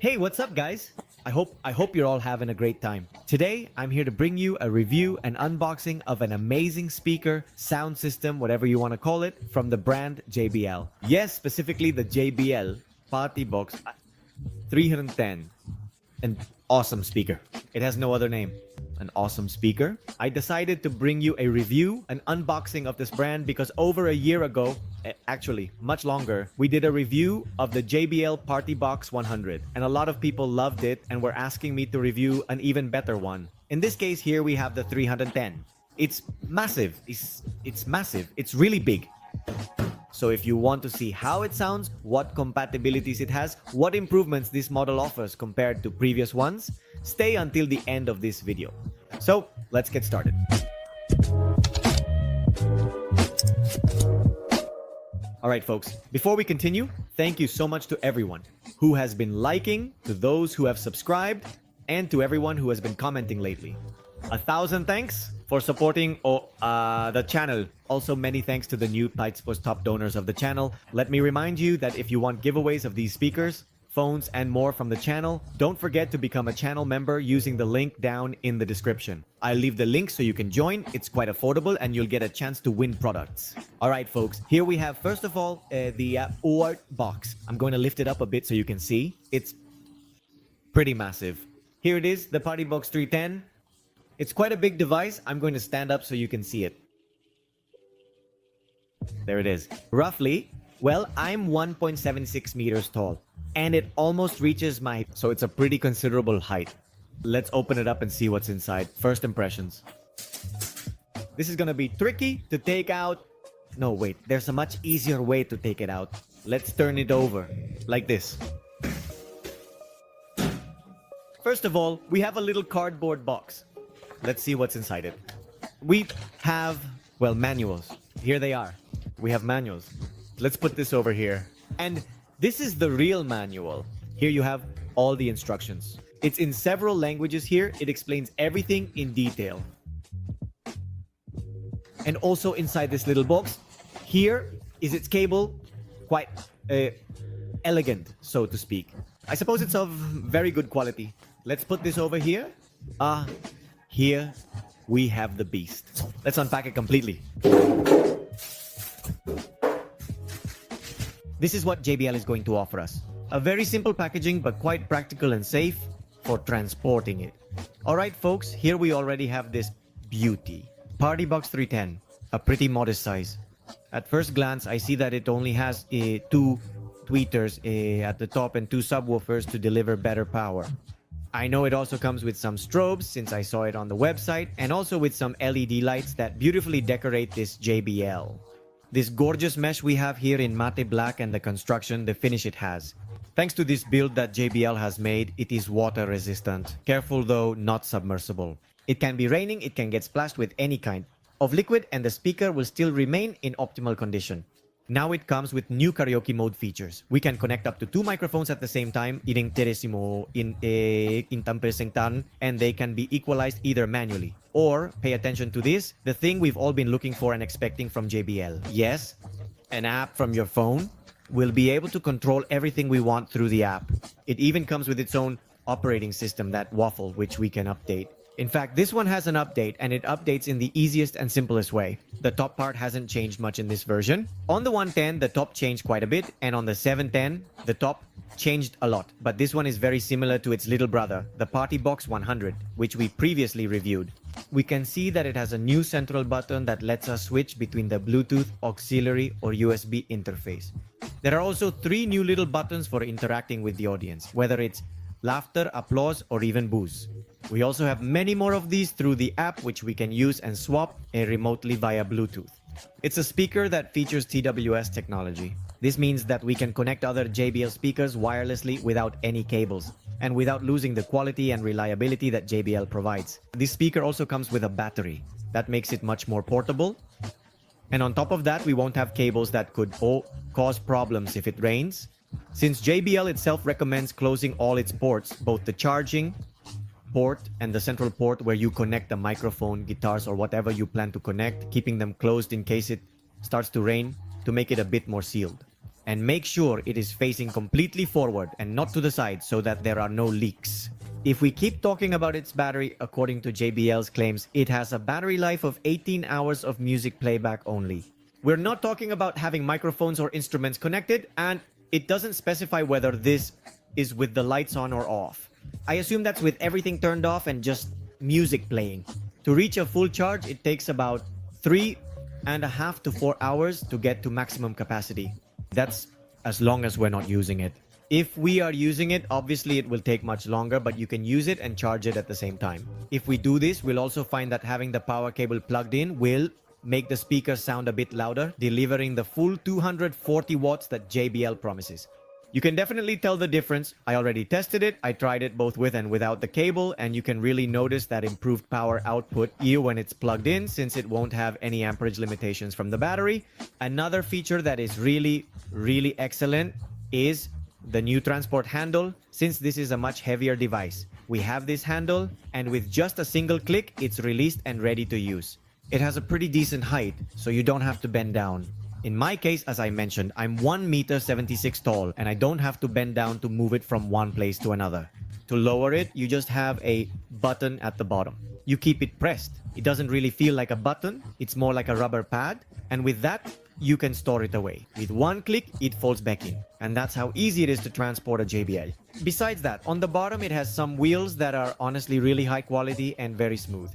Hey, what's up guys? I hope you're all having a great time. Today, I'm here to bring you a review and unboxing of an amazing speaker, sound system, whatever you want to call it, from the brand JBL. Yes, specifically the JBL partybox 310. An awesome speaker. It has no other name. An awesome speaker. I decided to bring you a review, an unboxing of this brand because over a year ago, actually much longer, we did a review of the JBL partybox 100 and a lot of people loved it and were asking me to review an even better one. In this case here we have the 310. It's massive. It's massive. It's really big. So if you want to see how it sounds, what compatibilities it has, what improvements this model offers compared to previous ones, stay until the end of this video. So let's get started. Alright folks, before we continue, thank you so much to everyone who has been liking, to those who have subscribed, and to everyone who has been commenting lately. 1,000 thanks for supporting the channel. Also, many thanks to the new 𝗖𝗡𝗧𝗧 top donors of the channel. Let me remind you that if you want giveaways of these speakers, phones, and more from the channel, don't forget to become a channel member using the link down in the description. I'll leave the link so you can join. It's quite affordable and you'll get a chance to win products. Alright folks, here we have first of all the art box. I'm going to lift it up a bit so you can see. It's pretty massive. Here it is, the partybox 310. It's quite a big device. I'm going to stand up so you can see it. There it is. Roughly, well, I'm 1.76 meters tall and it almost reaches my, so it's a pretty considerable height. Let's open it up and see what's inside. First impressions. This is gonna be tricky to take out. No, wait, there's a much easier way to take it out. Let's turn it over like this. First of all, we have a little cardboard box. Let's see what's inside it. We have, well, manuals. Here they are. We have manuals. Let's put this over here. And this is the real manual. Here you have all the instructions. It's in several languages here. It explains everything in detail. And also inside this little box, here is its cable. Quite elegant, so to speak. I suppose it's of very good quality. Let's put this over here. Here we have the beast. Let's unpack it completely. This is what JBL is going to offer us. A very simple packaging but quite practical and safe for transporting it. Alright folks, here we already have this beauty. Partybox 310, a pretty modest size. At first glance, I see that it only has 2 tweeters at the top and 2 subwoofers to deliver better power. I know it also comes with some strobes since I saw it on the website, and also with some LED lights that beautifully decorate this JBL. This gorgeous mesh we have here in matte black and the construction, the finish it has. Thanks to this build that JBL has made, it is water resistant. Careful though, not submersible. It can be raining, it can get splashed with any kind of liquid and the speaker will still remain in optimal condition. Now it comes with new karaoke mode features. We can connect up to 2 microphones at the same time, and they can be equalized either manually. Or, pay attention to this, the thing we've all been looking for and expecting from JBL. Yes, an app from your phone will be able to control everything we want through the app. It even comes with its own operating system, that waffle, which we can update. In fact, this one has an update and it updates in the easiest and simplest way. The top part hasn't changed much in this version. On the 110, the top changed quite a bit, and on the 710, the top changed a lot. But this one is very similar to its little brother, the partybox 100, which we previously reviewed. We can see that it has a new central button that lets us switch between the Bluetooth, auxiliary, or USB interface. There are also 3 new little buttons for interacting with the audience, whether it's laughter, applause, or even boos. We also have many more of these through the app, which we can use and swap remotely via Bluetooth. It's a speaker that features TWS technology. This means that we can connect other JBL speakers wirelessly without any cables and without losing the quality and reliability that JBL provides. This speaker also comes with a battery. That makes it much more portable. And on top of that, we won't have cables that could cause problems if it rains. Since JBL itself recommends closing all its ports, both the charging port and the central port where you connect the microphone, guitars, or whatever you plan to connect, keeping them closed in case it starts to rain to make it a bit more sealed. and make sure it is facing completely forward and not to the side so that there are no leaks. If we keep talking about its battery, according to JBL's claims, it has a battery life of 18 hours of music playback only. We're not talking about having microphones or instruments connected, and it doesn't specify whether this is with the lights on or off. I assume that's with everything turned off and just music playing. To reach a full charge, it takes about 3.5 to 4 hours to get to maximum capacity. That's as long as we're not using it. If we are using it, obviously it will take much longer, but you can use it and charge it at the same time. If we do this, we'll also find that having the power cable plugged in will make the speaker sound a bit louder, delivering the full 240 watts that JBL promises. You can definitely tell the difference. I already tested it. I tried it both with and without the cable, and you can really notice that improved power output here when it's plugged in, since it won't have any amperage limitations from the battery. Another feature that is really excellent is the new transport handle. Since this is a much heavier device, we have this handle, and with just a single click, it's released and ready to use. It has a pretty decent height, so you don't have to bend down. In my case, as I mentioned, I'm 1.76 meters tall, and I don't have to bend down to move it from one place to another. To lower it, you just have a button at the bottom. You keep it pressed. It doesn't really feel like a button, it's more like a rubber pad, and with that, you can store it away. With one click, it folds back in. And that's how easy it is to transport a JBL. Besides that, on the bottom, it has some wheels that are honestly really high quality and very smooth.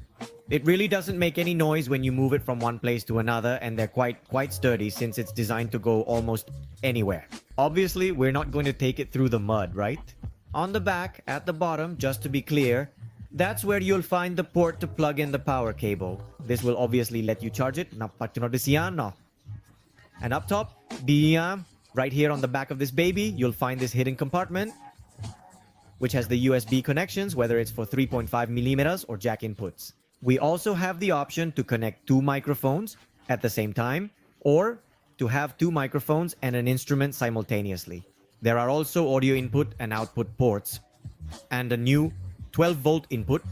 It really doesn't make any noise when you move it from one place to another, and they're quite sturdy since it's designed to go almost anywhere. Obviously, we're not going to take it through the mud, right? On the back, at the bottom, just to be clear, that's where you'll find the port to plug in the power cable. This will obviously let you charge it. And up top, right here on the back of this baby, you'll find this hidden compartment, which has the USB connections, whether it's for 3.5 millimeters or jack inputs. We also have the option to connect two microphones at the same time, or to have two microphones and an instrument simultaneously. There are also audio input and output ports, and a new 12-volt input,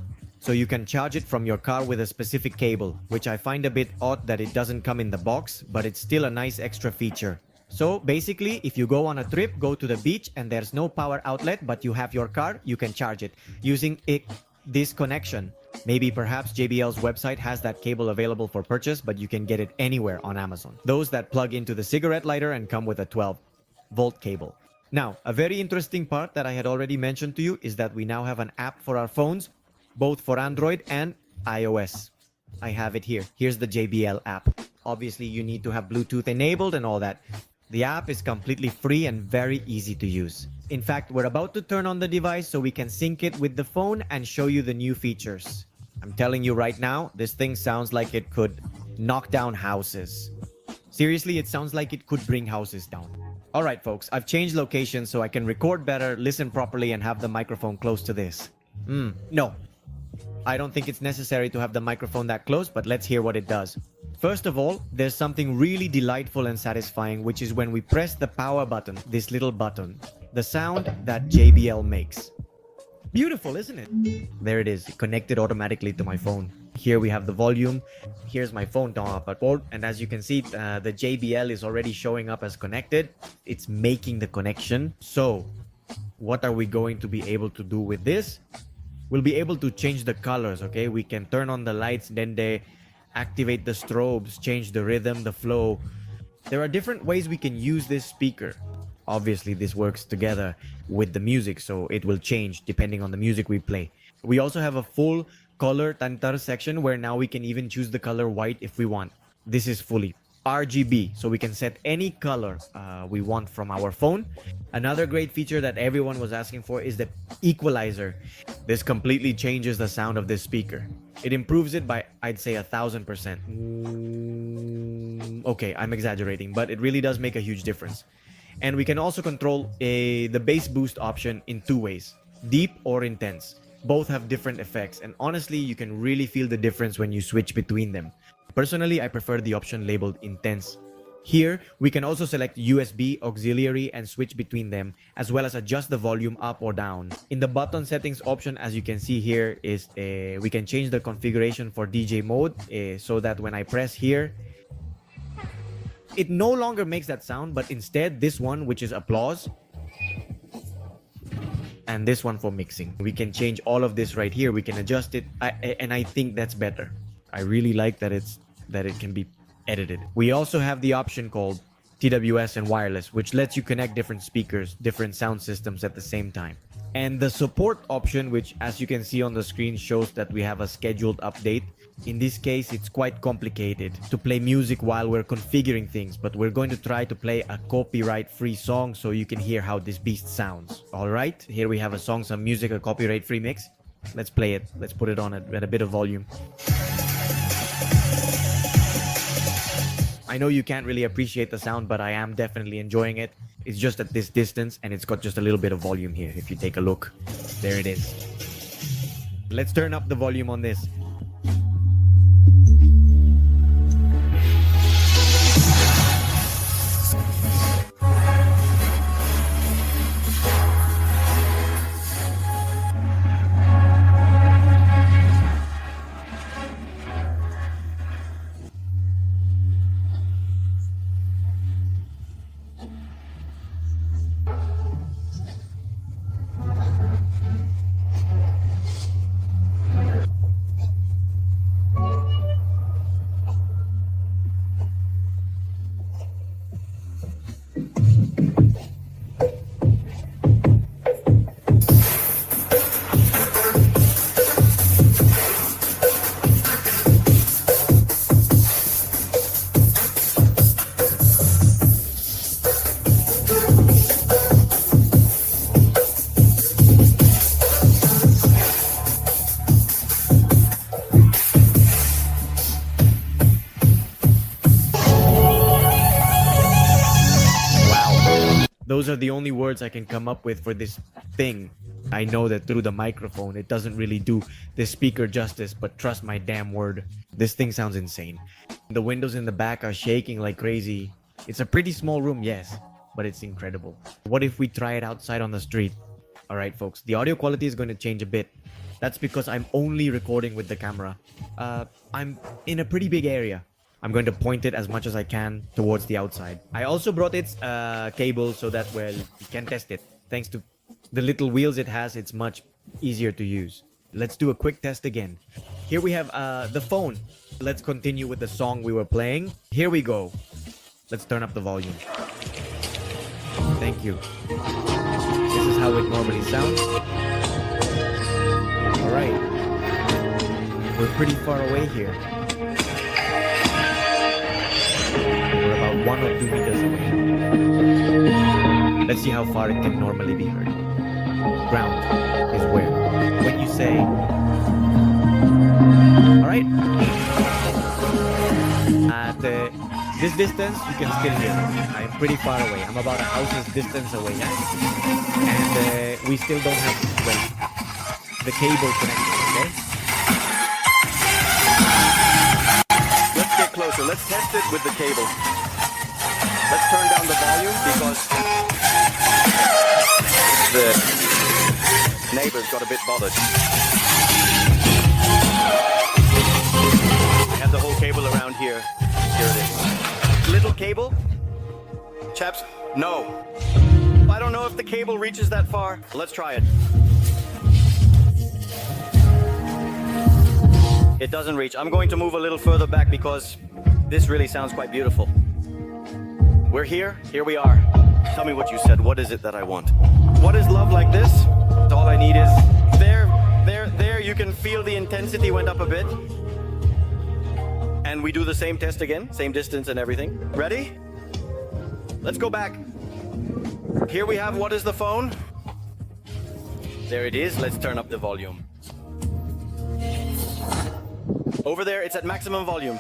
so you can charge it from your car with a specific cable, which I find a bit odd that it doesn't come in the box, but it's still a nice extra feature. So basically, if you go on a trip, go to the beach, and there's no power outlet, but you have your car, you can charge it using this connection. Maybe perhaps JBL's website has that cable available for purchase, but you can get it anywhere on Amazon. Those that plug into the cigarette lighter and come with a 12-volt cable. Now, a very interesting part that I had already mentioned to you is that we now have an app for our phones, both for Android and iOS. I have it here. Here's the JBL app. Obviously, you need to have Bluetooth enabled and all that. The app is completely free and very easy to use. In fact, we're about to turn on the device so we can sync it with the phone and show you the new features. I'm telling you right now, this thing sounds like it could knock down houses. Seriously, it sounds like it could bring houses down. Alright folks, I've changed location so I can record better, listen properly, and have the microphone close to this. No. I don't think it's necessary to have the microphone that close, but let's hear what it does. First of all, there's something really delightful and satisfying, which is when we press the power button, this little button, the sound that JBL makes. Beautiful, isn't it? There it is, connected automatically to my phone. Here we have the volume. Here's my phone, and as you can see, the JBL is already showing up as connected. It's making the connection. So, what are we going to be able to do with this? We'll be able to change the colors, okay? We can turn on the lights, then they activate the strobes, change the rhythm, the flow. There are different ways we can use this speaker. Obviously, this works together with the music, so it will change depending on the music we play. We also have a full color tantar section where now we can even choose the color white if we want. This is fully RGB, so we can set any color we want from our phone. Another great feature that everyone was asking for is the equalizer. This completely changes the sound of this speaker. It improves it by, I'd say, 1000%. Okay, I'm exaggerating, but it really does make a huge difference. And we can also control the bass boost option in two ways, deep or intense. Both have different effects, and honestly, you can really feel the difference when you switch between them. Personally, I prefer the option labeled intense. Here, we can also select USB, auxiliary, and switch between them, as well as adjust the volume up or down. In the button settings option, as you can see here, is we can change the configuration for DJ mode, so that when I press here, it no longer makes that sound, but instead this one, which is applause, and this one for mixing. We can change all of this right here. We can adjust it, and I think that's better. I really like that it can be edited. We also have the option called TWS and wireless, which lets you connect different speakers, different sound systems at the same time. And the support option, which as you can see on the screen, shows that we have a scheduled update. In this case, it's quite complicated to play music while we're configuring things, but we're going to try to play a copyright-free song so you can hear how this beast sounds. All right, here we have a song, some music, a copyright-free mix. Let's play it. Let's put it on at a bit of volume. I know you can't really appreciate the sound, but I am definitely enjoying it. It's just at this distance, and it's got just a little bit of volume here. If you take a look, there it is. Let's turn up the volume on this. Those are the only words I can come up with for this thing. I know that through the microphone, it doesn't really do this speaker justice, but trust my damn word. This thing sounds insane. The windows in the back are shaking like crazy. It's a pretty small room, yes, but it's incredible. What if we try it outside on the street? All right, folks, the audio quality is going to change a bit. That's because I'm only recording with the camera. I'm in a pretty big area. I'm going to point it as much as I can towards the outside. I also brought its cable so that, well, we can test it. Thanks to the little wheels it has, it's much easier to use. Let's do a quick test again. Here we have the phone. Let's continue with the song we were playing. Here we go. Let's turn up the volume. Thank you. This is how it normally sounds. All right. We're pretty far away here. We're about 1 or 2 meters away. Let's see how far it can normally be heard. Ground is where. When you say... Alright. At this distance, you can still hear me. I'm pretty far away. I'm about a house's distance away. Yeah? And we still don't have, well, the cable connected, okay? Closer. Let's test it with the cable. Let's turn down the volume because the neighbors got a bit bothered. I have the whole cable around here. Here it is. Little cable? Chaps, no. I don't know if the cable reaches that far. Let's try it. It doesn't reach. I'm going to move a little further back because this really sounds quite beautiful. We're here. Here we are. Tell me what you said. What is it that I want? What is love like this? All I need is... There. You can feel the intensity went up a bit. And we do the same test again. Same distance and everything. Ready? Let's go back. Here we have what is the phone? There it is. Let's turn up the volume. Over there, it's at maximum volume.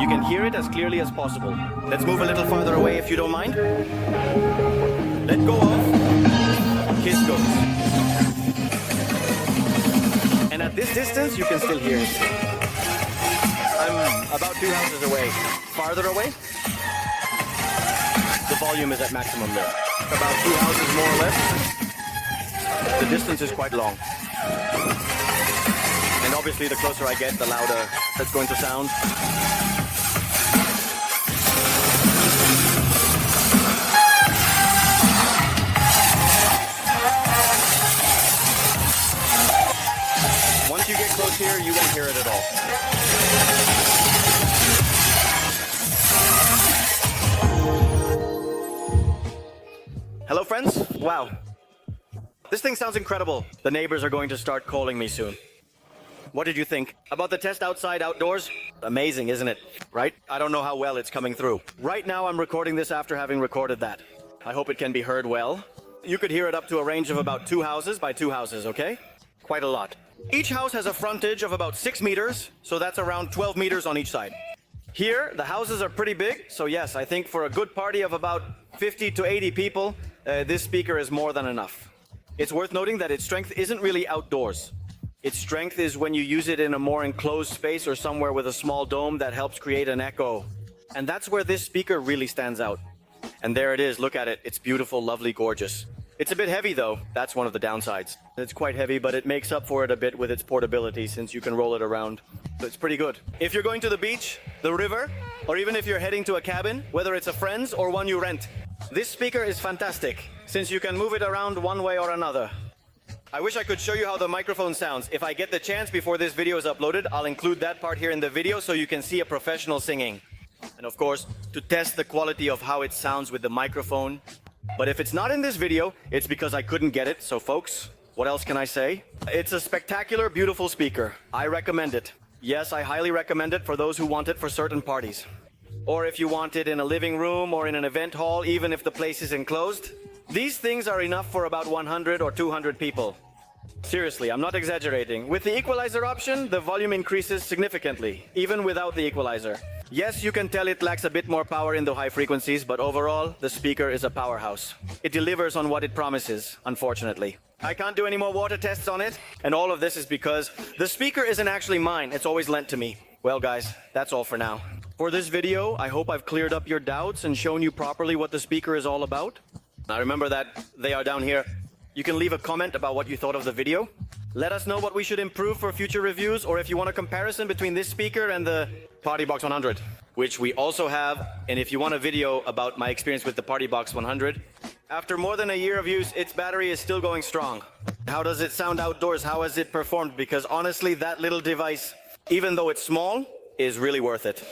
You can hear it as clearly as possible. Let's move a little farther away if you don't mind. Let go of. Kiss goes. And at this distance, you can still hear it. I'm about 2 houses away. Farther away, the volume is at maximum there. About 2 houses more or less. The distance is quite long. And And obviously the closer I get, the louder that's going to sound. Once you get close here, you won't hear it at all. Hello, friends. Wow. This thing sounds incredible. The neighbors are going to start calling me soon. What did you think about the test outside outdoors? Amazing, isn't it? Right? I don't know how well it's coming through. Right now, I'm recording this after having recorded that. I hope it can be heard well. You could hear it up to a range of about 2 houses by 2 houses, okay? Quite a lot. Each house has a frontage of about 6 meters, so that's around 12 meters on each side. Here, the houses are pretty big, so yes, I think for a good party of about 50 to 80 people, this speaker is more than enough. It's worth noting that its strength isn't really outdoors. Its strength is when you use it in a more enclosed space or somewhere with a small dome that helps create an echo. And that's where this speaker really stands out. And there it is, look at it. It's beautiful, lovely, gorgeous. It's a bit heavy though, that's one of the downsides. It's quite heavy, but it makes up for it a bit with its portability since you can roll it around. So it's pretty good. If you're going to the beach, the river, or even if you're heading to a cabin, whether it's a friend's or one you rent, this speaker is fantastic since you can move it around one way or another. I wish I could show you how the microphone sounds. If I get the chance before this video is uploaded, I'll include that part here in the video so you can see a professional singing. And of course, to test the quality of how it sounds with the microphone. But if it's not in this video, it's because I couldn't get it. So folks, what else can I say? It's a spectacular, beautiful speaker. I recommend it. Yes, I highly recommend it for those who want it for certain parties. Or if you want it in a living room or in an event hall, even if the place is enclosed. These things are enough for about 100 or 200 people. Seriously, I'm not exaggerating. With the equalizer option, the volume increases significantly, even without the equalizer. Yes, you can tell it lacks a bit more power in the high frequencies, but overall, the speaker is a powerhouse. It delivers on what it promises, unfortunately. I can't do any more water tests on it, and all of this is because the speaker isn't actually mine, it's always lent to me. Well guys, that's all for now. For this video, I hope I've cleared up your doubts and shown you properly what the speaker is all about. Now remember that they are down here. You can leave a comment about what you thought of the video. Let us know what we should improve for future reviews, or if you want a comparison between this speaker and the partybox 100, which we also have. And if you want a video about my experience with the partybox 100, after more than a year of use, its battery is still going strong. How does it sound outdoors? How has it performed? Because honestly, that little device, even though it's small, is really worth it.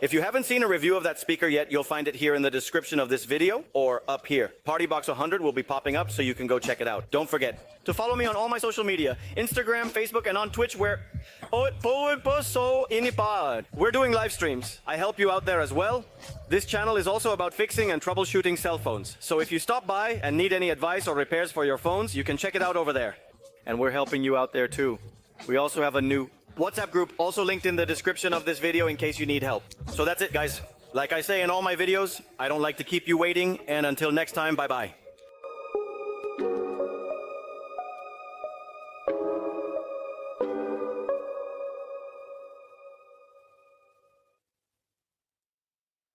If you haven't seen a review of that speaker yet, you'll find it here in the description of this video or up here. Partybox 100 will be popping up so you can go check it out. Don't forget to follow me on all my social media, Instagram, Facebook, and on Twitch where we're doing live streams. I help you out there as well. This channel is also about fixing and troubleshooting cell phones. So if you stop by and need any advice or repairs for your phones, you can check it out over there. And we're helping you out there too. We also have a new WhatsApp group also linked in the description of this video in case you need help. So that's it, guys. Like I say in all my videos, I don't like to keep you waiting, and until next time, bye-bye.